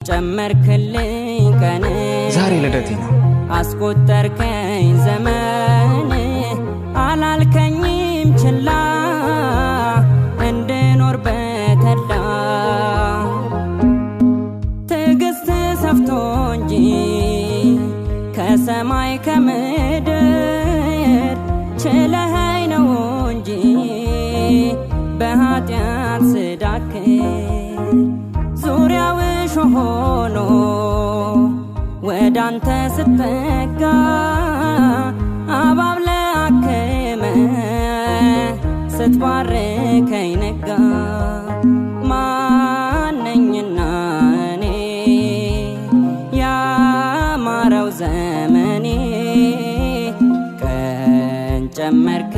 ጨመርክልኝ ቀን ዛሬ ልደቴ ነው አስቆጠርከኝ ዘመን አላልከኝም ችላ እንድኖር በተድላ ትዕግስት ሰፍቶ እንጂ ከሰማይ ከምድር ችለኸኝ ነው እንጂ በኃጢአት ስዳክር ዙሪያው እሾህ ሆኖ ወዳንተ ስትጠጋ አባብለህ አክመህ ስትባርከኝ ነጋ ማነኝና እኔ ያማረው ዘመኔ ቀን ጨመርክ